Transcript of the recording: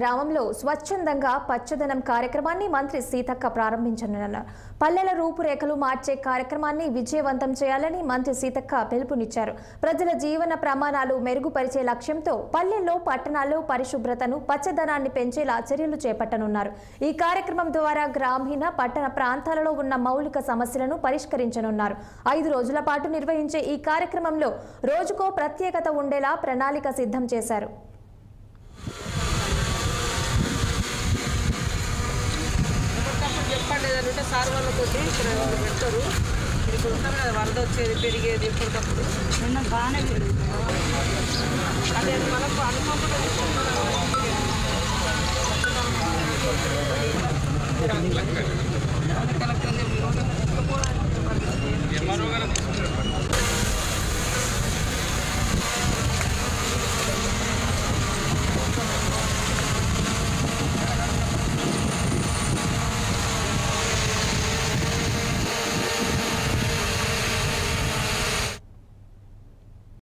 గ్రామంలో స్వచ్ఛందంగా పచ్చదనం కార్యక్రమాన్ని మంత్రి సీతక్క ప్రారంభించనున్నారు. పల్లెల రూపురేఖలు మార్చే కార్యక్రమాన్ని విజయవంతం చేయాలని మంత్రి సీతక్క పిలుపునిచ్చారు. ప్రజల జీవన ప్రమాణాలు మెరుగుపరిచే లక్ష్యంతో పల్లెల్లో పట్టణాల్లో పరిశుభ్రతను పచ్చదనాన్ని పెంచేలా చర్యలు చేపట్టనున్నారు. ఈ కార్యక్రమం ద్వారా గ్రామీణ పట్టణ ప్రాంతాలలో ఉన్న మౌలిక సమస్యలను పరిష్కరించనున్నారు. 5 రోజుల పాటు నిర్వహించే ఈ కార్యక్రమంలో రోజుకో ప్రత్యేకత ఉండేలా ప్రణాళిక సిద్ధం చేశారు. లేదంటే సార్ వాళ్ళతో పెడతారు. ఇప్పుడు ఉంటాం కదా, వరద వచ్చేది పెరిగేది ఎప్పటికప్పుడు బాగానే పెరుగుతుంది. అదే మనకు అనుకోకుండా